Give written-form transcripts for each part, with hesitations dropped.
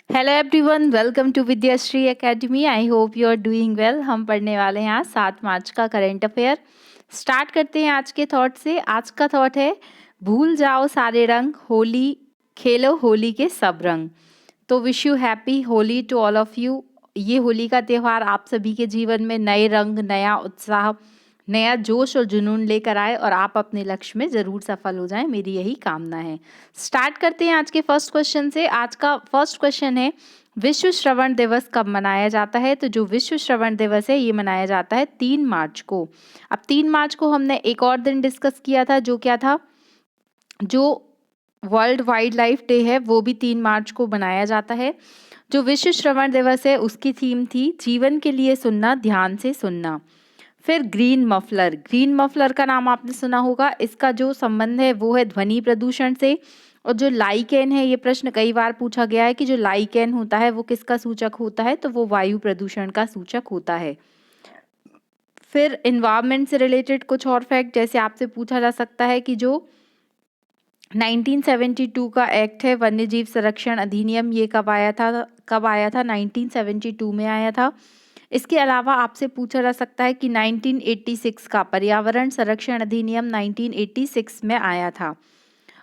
Hello everyone, welcome to Vidyashree Academy. I hope you are doing well. हम पढ़ने वाले हैं आज 7 मार्च का करंट अफेयर। स्टार्ट करते हैं आज के थॉट से। आज का थॉट है, भूल जाओ सारे रंग, होली खेलो होली के सब रंग। तो wish you happy Holi to all of you. ये होली का त्यौहार आप सभी के जीवन में नए रंग, नया उत्साह, नया जोश और जुनून लेकर आए और आप अपने लक्ष्य में ज़रूर सफल हो जाएं, मेरी यही कामना है। स्टार्ट करते हैं आज के फर्स्ट क्वेश्चन से। आज का फर्स्ट क्वेश्चन है, विश्व श्रवण दिवस कब मनाया जाता है? तो जो विश्व श्रवण दिवस है ये मनाया जाता है 3 मार्च को। अब 3 मार्च को हमने एक और दिन डिस्कस किया था, जो क्या था, जो वर्ल्ड वाइल्ड लाइफ डे है वो भी 3 मार्च को मनाया जाता है। जो विश्व श्रवण दिवस है उसकी थीम थी जीवन के लिए सुनना, ध्यान से सुनना। फिर ग्रीन मफलर, ग्रीन मफलर का नाम आपने सुना होगा। इसका जो संबंध है वो है ध्वनि प्रदूषण से। और जो लाइकेन है, ये प्रश्न कई बार पूछा गया है कि जो लाइकेन होता है वो किसका सूचक होता है? तो वो वायु प्रदूषण का सूचक होता है। फिर इन्वायरमेंट से रिलेटेड कुछ और फैक्ट, जैसे आपसे पूछा जा सकता है कि जो 1972 का एक्ट है वन्य जीव संरक्षण अधिनियम, ये कब आया था? 1972 में आया था। इसके अलावा आपसे पूछा जा सकता है कि 1986 का पर्यावरण संरक्षण अधिनियम 1986 में आया था।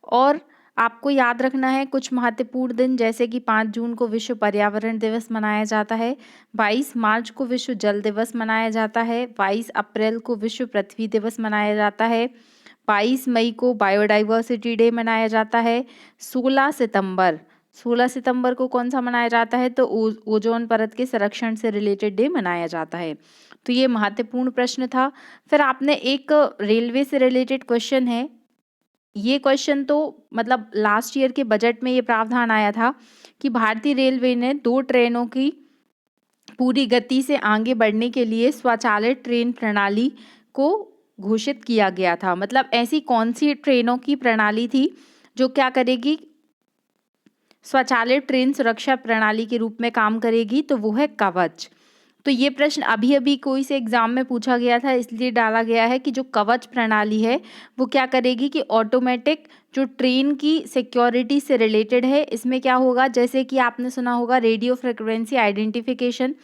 और आपको याद रखना है कुछ महत्वपूर्ण दिन, जैसे कि 5 जून को विश्व पर्यावरण दिवस मनाया जाता है, 22 मार्च को विश्व जल दिवस मनाया जाता है, 22 अप्रैल को विश्व पृथ्वी दिवस मनाया जाता है, 22 मई को बायोडाइवर्सिटी डे मनाया जाता है, 16 सितंबर को कौन सा मनाया जाता है? तो ओजोन परत के संरक्षण से रिलेटेड डे मनाया जाता है। तो ये महत्वपूर्ण प्रश्न था। फिर आपने एक रेलवे से रिलेटेड क्वेश्चन है, ये क्वेश्चन तो मतलब लास्ट ईयर के बजट में ये प्रावधान आया था कि भारतीय रेलवे ने 2 ट्रेनों की पूरी गति से आगे बढ़ने के लिए स्वचालित ट्रेन प्रणाली को घोषित किया गया था। मतलब ऐसी कौन सी ट्रेनों की प्रणाली थी जो क्या करेगी, स्वचालित ट्रेन सुरक्षा प्रणाली के रूप में काम करेगी? तो वो है कवच। तो ये प्रश्न अभी अभी कोई से एग्जाम में पूछा गया था, इसलिए डाला गया है कि जो कवच प्रणाली है वो क्या करेगी कि ऑटोमेटिक जो ट्रेन की सिक्योरिटी से रिलेटेड है, इसमें क्या होगा, जैसे कि आपने सुना होगा रेडियो फ्रिक्वेंसी आइडेंटिफिकेशन,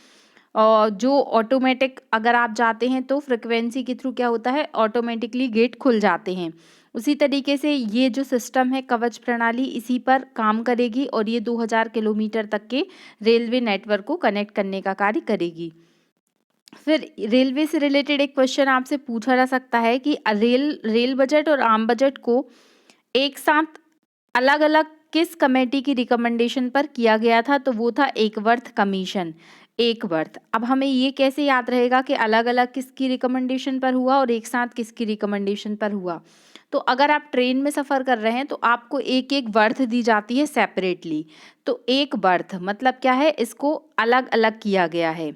और जो ऑटोमेटिक अगर आप जाते हैं तो फ्रिक्वेंसी के थ्रू क्या होता है, ऑटोमेटिकली गेट खुल जाते हैं। उसी तरीके से ये जो सिस्टम है कवच प्रणाली इसी पर काम करेगी और ये 2000 किलोमीटर तक के रेलवे नेटवर्क को कनेक्ट करने का कार्य करेगी। फिर रेलवे से रिलेटेड एक क्वेश्चन आपसे पूछा जा सकता है कि रेल बजट और आम बजट को एक साथ अलग अलग किस कमेटी की रिकमेंडेशन पर किया गया था? तो वो था एकवर्थ कमीशन। एकवर्थ। अब हमें ये कैसे याद रहेगा कि अलग अलग किसकी रिकमेंडेशन पर हुआ और एक साथ किसकी रिकमेंडेशन पर हुआ? तो अगर आप ट्रेन में सफ़र कर रहे हैं तो आपको एक एक बर्थ दी जाती है सेपरेटली। तो एक बर्थ मतलब क्या है, इसको अलग अलग किया गया है,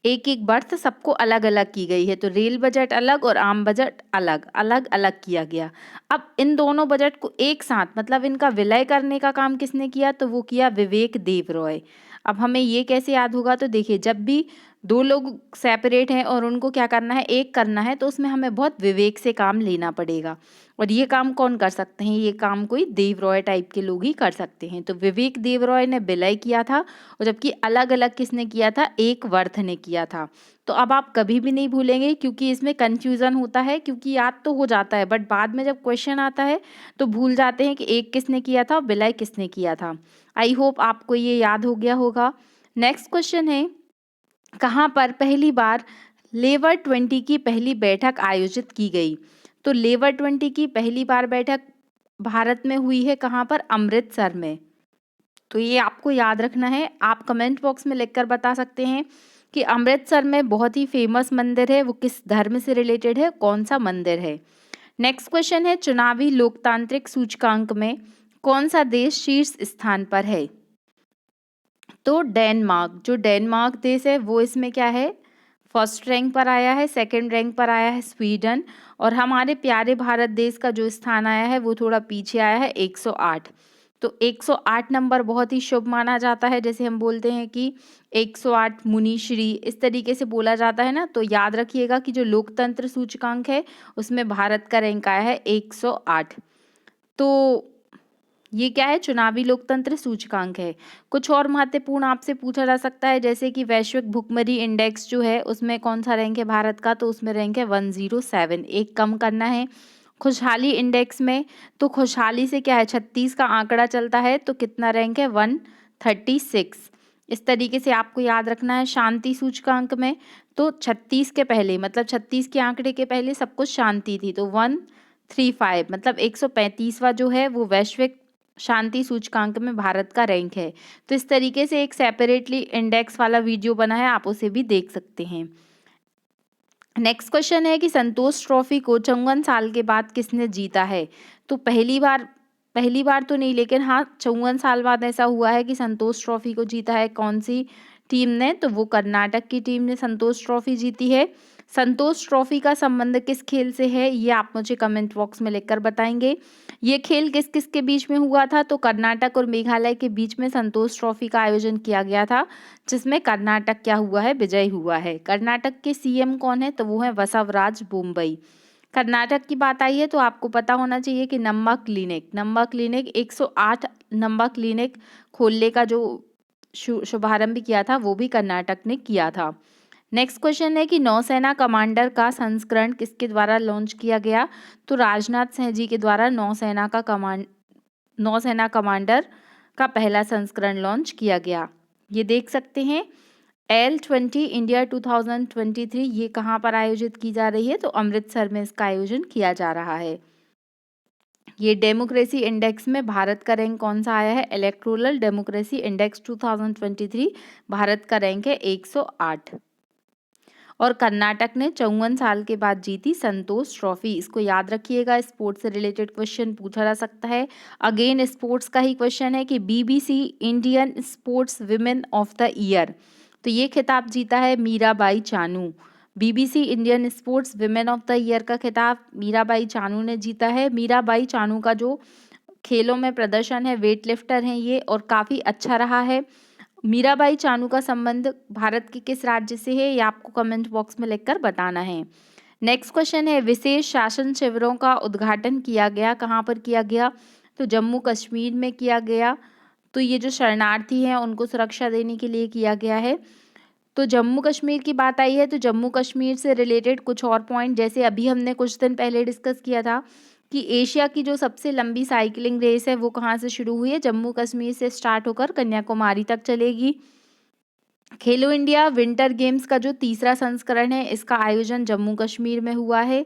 एक एक बर्थ सबको अलग अलग की गई है। तो रेल बजट अलग और आम बजट अलग अलग अलग किया गया। अब इन दोनों बजट को एक साथ मतलब इनका विलय करने का काम किसने किया? तो वो किया विवेक देव रॉय। अब हमें ये कैसे याद होगा? तो देखिए, जब भी 2 लोग सेपरेट हैं और उनको क्या करना है, एक करना है, तो उसमें हमें बहुत विवेक से काम लेना पड़ेगा। और ये काम कौन कर सकते हैं? ये काम कोई देव रॉय टाइप के लोग ही कर सकते हैं। तो विवेक देव रॉय ने विलय किया था और जबकि अलग अलग किसने किया था? एक वर्थ ने किया था। तो अब आप कभी भी नहीं भूलेंगे, क्योंकि इसमें कंफ्यूजन होता है, क्योंकि याद तो हो जाता है बट बाद में जब क्वेश्चन आता है तो भूल जाते हैं कि एक किसने किया था और विलय किसने किया था। आई होप आपको ये याद हो गया होगा। नेक्स्ट क्वेश्चन है, कहाँ पर पहली बार लेवर 20 की पहली बैठक आयोजित की गई? तो लेवर 20 की पहली बार बैठक भारत में हुई है कहाँ पर? अमृतसर में। तो ये आपको याद रखना है। आप कमेंट बॉक्स में लिखकर बता सकते हैं कि अमृतसर में बहुत ही फेमस मंदिर है, वो किस धर्म से रिलेटेड है, कौन सा मंदिर है। नेक्स्ट क्वेश्चन है, चुनावी लोकतांत्रिक सूचकांक में कौन सा देश शीर्ष स्थान पर है? तो डेनमार्क। जो डेनमार्क देश है वो इसमें क्या है, फर्स्ट रैंक पर आया है। सेकंड रैंक पर आया है स्वीडन। और हमारे प्यारे भारत देश का जो स्थान आया है वो थोड़ा पीछे आया है, 108। तो 108 नंबर बहुत ही शुभ माना जाता है। जैसे हम बोलते हैं कि 108 मुनीश्री, इस तरीके से बोला जाता है ना। तो याद रखिएगा कि जो लोकतंत्र सूचकांक है उसमें भारत का रैंक आया है 108। तो ये क्या है? चुनावी लोकतंत्र सूचकांक है। कुछ और महत्वपूर्ण आपसे पूछा जा सकता है, जैसे कि वैश्विक भुखमरी इंडेक्स जो है उसमें कौन सा रैंक है भारत का? तो उसमें रैंक है 107, एक कम करना है। खुशहाली इंडेक्स में, तो खुशहाली से क्या है, 36 का आंकड़ा चलता है, तो कितना रैंक है? 136। इस तरीके से आपको याद रखना है। शांति सूचकांक में, तो 36 के पहले, मतलब 36 के आंकड़े के पहले सब कुछ शांति थी, तो 135, मतलब 135वां जो है वो वैश्विक शांति सूचकांक में भारत का रैंक है। तो इस तरीके से एक सेपरेटली इंडेक्स वाला वीडियो बना है, आप उसे भी देख सकते हैं। नेक्स्ट क्वेश्चन है कि संतोष ट्रॉफी को 54 साल के बाद किसने जीता है? तो पहली बार तो नहीं, लेकिन हाँ 54 साल बाद ऐसा हुआ है कि संतोष ट्रॉफी को जीता है। कौन सी टीम ने? तो वो कर्नाटक की टीम ने संतोष ट्रॉफी जीती है। संतोष ट्रॉफी का संबंध किस खेल से है, ये आप मुझे कमेंट बॉक्स में लिखकर बताएंगे। ये खेल किस किस के बीच में हुआ था? तो कर्नाटक और मेघालय के बीच में संतोष ट्रॉफी का आयोजन किया गया था, जिसमें कर्नाटक क्या हुआ है? विजय हुआ है। कर्नाटक के सीएम कौन है? तो वो है बसवराज बोम्मई। कर्नाटक की बात आई है तो आपको पता होना चाहिए कि नंबा क्लिनिक 108 नंबा क्लिनिक खोलने का जो शुभारंभ किया था वो भी कर्नाटक ने किया था। नेक्स्ट क्वेश्चन है कि नौसेना कमांडर का संस्करण किसके द्वारा लॉन्च किया गया? तो राजनाथ सिंह जी के द्वारा नौसेना कमांडर का पहला संस्करण लॉन्च किया गया। ये देख सकते हैं। L20 इंडिया 2023 ये कहाँ पर आयोजित की जा रही है? तो अमृतसर में इसका आयोजन किया जा रहा है। ये डेमोक्रेसी इंडेक्स में भारत का रैंक कौन सा आया है? इलेक्टोरल डेमोक्रेसी इंडेक्स 2023 भारत का रैंक है 108। और कर्नाटक ने 54 साल के बाद जीती संतोष ट्रॉफी। इसको याद रखिएगा, स्पोर्ट्स से रिलेटेड क्वेश्चन पूछा जा सकता है। अगेन स्पोर्ट्स का ही क्वेश्चन है कि BBC Indian sports women of the year, तो ये खिताब जीता है Mirabai Chanu. BBC Indian sports women of the year का खिताब मीराबाई चानू ने जीता है। मीराबाई चानू का जो खेलों में प्रदर्शन है, वेट लिफ्टर हैं ये, और काफ़ी अच्छा रहा है। मीराबाई चानू का संबंध भारत के किस राज्य से है, ये आपको कमेंट बॉक्स में लिखकर बताना है। नेक्स्ट क्वेश्चन है विशेष शासन शिविरों का उद्घाटन किया गया, कहाँ पर किया गया? तो जम्मू कश्मीर में किया गया। तो ये जो शरणार्थी हैं उनको सुरक्षा देने के लिए किया गया है। तो जम्मू कश्मीर की बात आई है तो जम्मू कश्मीर से रिलेटेड कुछ और पॉइंट, जैसे अभी हमने कुछ दिन पहले डिस्कस किया था कि एशिया की जो सबसे लंबी साइकिलिंग रेस है वो कहाँ से शुरू हुई है? जम्मू कश्मीर से स्टार्ट होकर कन्याकुमारी तक चलेगी। खेलो इंडिया विंटर गेम्स का जो तीसरा संस्करण है इसका आयोजन जम्मू कश्मीर में हुआ है।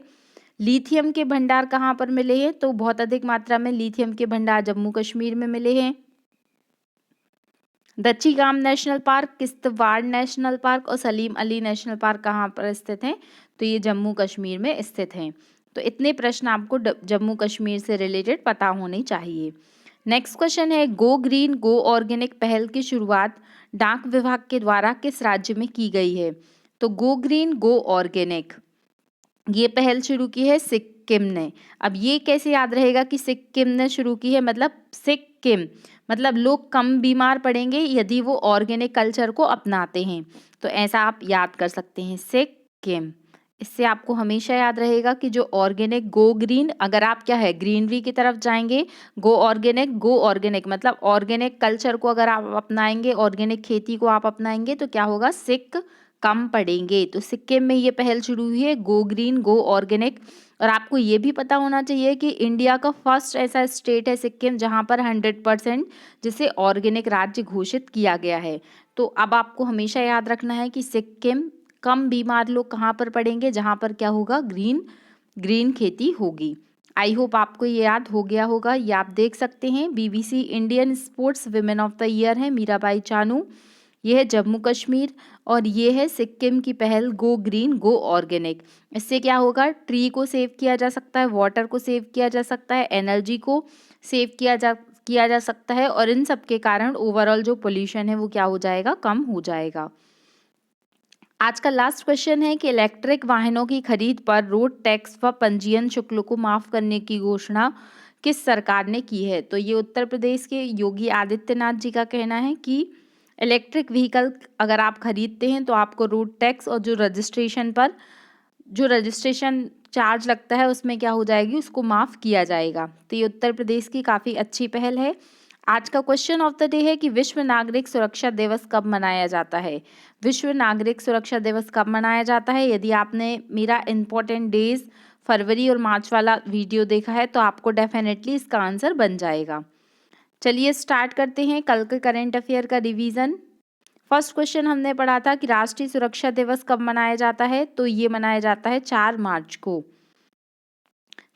लिथियम के भंडार कहाँ पर मिले हैं? तो बहुत अधिक मात्रा में लिथियम के भंडार जम्मू कश्मीर में मिले हैं। Dachigam national park, Kishtwar national park और सलीम अली नेशनल पार्क कहाँ पर स्थित हैं? तो ये जम्मू कश्मीर में स्थित हैं। तो इतने प्रश्न आपको जम्मू कश्मीर से रिलेटेड पता होने चाहिए। नेक्स्ट क्वेश्चन है गो ग्रीन गो ऑर्गेनिक पहल की शुरुआत डाक विभाग के द्वारा किस राज्य में की गई है? तो गो ग्रीन गो ऑर्गेनिक ये पहल शुरू की है सिक्किम ने। अब ये कैसे याद रहेगा कि सिक्किम ने शुरू की है? मतलब सिक्किम मतलब लोग कम बीमार पड़ेंगे यदि वो ऑर्गेनिक कल्चर को अपनाते हैं, तो ऐसा आप याद कर सकते हैं सिक्किम। इससे आपको हमेशा याद रहेगा कि जो ऑर्गेनिक गो ग्रीन, अगर आप क्या है ग्रीनरी की तरफ जाएंगे, गो ऑर्गेनिक मतलब ऑर्गेनिक कल्चर को अगर आप अपनाएंगे, ऑर्गेनिक खेती को आप अपनाएंगे तो क्या होगा? सिक कम पड़ेंगे। तो सिक्किम में ये पहल शुरू हुई है गो ग्रीन गो ऑर्गेनिक। और आपको ये भी पता होना चाहिए कि इंडिया का फर्स्ट ऐसा स्टेट है सिक्किम जहाँ पर 100% जिसे ऑर्गेनिक राज्य घोषित किया गया है। तो अब आपको हमेशा याद रखना है कि सिक्किम कम बीमार लोग कहाँ पर पड़ेंगे? जहाँ पर क्या होगा? ग्रीन खेती होगी। आई होप आपको ये याद हो गया होगा। ये आप देख सकते हैं BBC Indian sports women of the year है मीराबाई चानू, ये है जम्मू कश्मीर, और ये है सिक्किम की पहल गो ग्रीन गो ऑर्गेनिक। इससे क्या होगा? ट्री को सेव किया जा सकता है, वाटर को सेव किया जा सकता है, एनर्जी को सेव किया जा सकता है, और इन सब के कारण ओवरऑल जो पोल्यूशन है वो क्या हो जाएगा? कम हो जाएगा। आज का लास्ट क्वेश्चन है कि इलेक्ट्रिक वाहनों की खरीद पर रोड टैक्स व पंजीयन शुल्क को माफ करने की घोषणा किस सरकार ने की है? तो ये उत्तर प्रदेश के योगी आदित्यनाथ जी का कहना है कि इलेक्ट्रिक व्हीकल अगर आप खरीदते हैं तो आपको रोड टैक्स और जो रजिस्ट्रेशन पर जो रजिस्ट्रेशन चार्ज लगता है उसमें क्या हो जाएगी, उसको माफ़ किया जाएगा। तो ये उत्तर प्रदेश की काफ़ी अच्छी पहल है। आज का क्वेश्चन ऑफ द डे है कि विश्व नागरिक सुरक्षा दिवस कब मनाया जाता है। विश्व नागरिक सुरक्षा दिवस कब मनाया जाता है? यदि आपने मेरा इम्पोर्टेंट डेज फरवरी और मार्च वाला वीडियो देखा है तो आपको डेफिनेटली इसका आंसर बन जाएगा। चलिए स्टार्ट करते हैं कल के करंट अफेयर का रिवीजन। फर्स्ट क्वेश्चन हमने पढ़ा था कि राष्ट्रीय सुरक्षा दिवस कब मनाया जाता है, तो ये मनाया जाता है 4 मार्च को।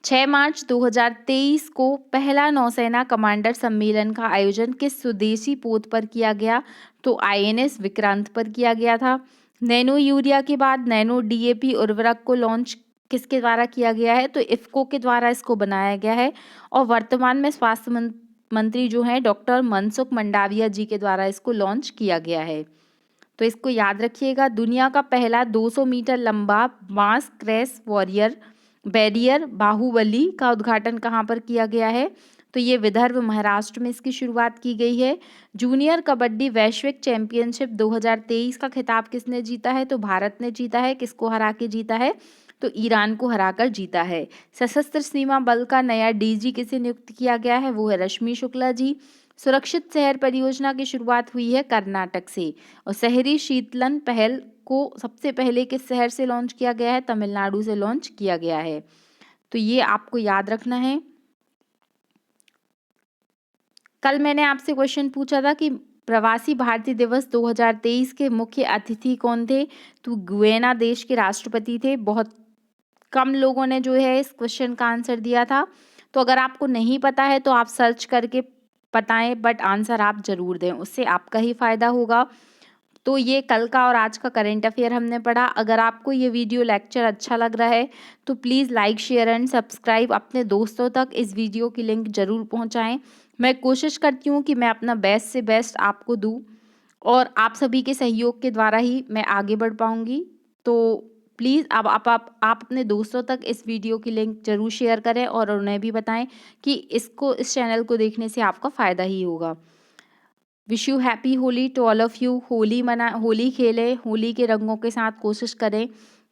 6 मार्च 2023 को पहला नौसेना कमांडर सम्मेलन का आयोजन किस स्वदेशी पोत पर किया गया, तो आईएनएस विक्रांत पर किया गया था। नैनो यूरिया के बाद नैनो डीएपी उर्वरक को लॉन्च किसके द्वारा किया गया है, तो इफ्को के द्वारा इसको बनाया गया है और वर्तमान में स्वास्थ्य मंत्री जो हैं डॉक्टर मनसुख मंडाविया जी के द्वारा इसको लॉन्च किया गया है। तो इसको याद रखिएगा। दुनिया का पहला 200 मीटर लंबा मास क्रैश वॉरियर बैरियर बाहुबली का उद्घाटन कहाँ पर किया गया है, तो ये विदर्भ महाराष्ट्र में इसकी शुरुआत की गई है। जूनियर कबड्डी वैश्विक चैंपियनशिप 2023 का खिताब किसने जीता है, तो भारत ने जीता है। किसको हरा के जीता है, तो ईरान को हराकर जीता है। सशस्त्र सीमा बल का नया डीजी किसे नियुक्त किया गया है, वो है रश्मि शुक्ला जी। सुरक्षित शहर परियोजना की शुरुआत हुई है कर्नाटक से और शहरी शीतलन पहल को सबसे पहले किस शहर से लॉन्च किया गया है, तमिलनाडु से लॉन्च किया गया है। तो ये आपको याद रखना है। कल मैंने आपसे क्वेश्चन पूछा था कि प्रवासी भारतीय दिवस 2023 के मुख्य अतिथि कौन थे, तो गुयेना देश के राष्ट्रपति थे। बहुत कम लोगों ने जो है इस क्वेश्चन का आंसर दिया था। तो अगर आपको नहीं पता है तो आप सर्च करके बताएं, बट आंसर आप जरूर दें, उससे आपका ही फायदा होगा। तो ये कल का और आज का करंट अफेयर हमने पढ़ा। अगर आपको ये वीडियो लेक्चर अच्छा लग रहा है तो please like share and subscribe. अपने दोस्तों तक इस वीडियो की लिंक ज़रूर पहुंचाएं। मैं कोशिश करती हूँ कि मैं अपना बेस्ट से बेस्ट आपको दूँ और आप सभी के सहयोग के द्वारा ही मैं आगे बढ़ पाऊँगी। तो प्लीज़ अब आप अपने दोस्तों तक इस वीडियो की लिंक ज़रूर शेयर करें और उन्हें भी बताएं कि इस चैनल को देखने से आपका फ़ायदा ही होगा। Wish you happy Holi to all of you. Holi खेलें, होली के रंगों के साथ कोशिश करें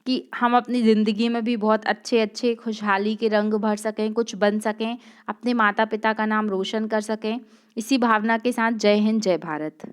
कि हम अपनी ज़िंदगी में भी बहुत अच्छे अच्छे खुशहाली के रंग भर सकें, कुछ बन सकें, अपने माता पिता का नाम रोशन कर सकें। इसी भावना के साथ जय हिंद, जय भारत।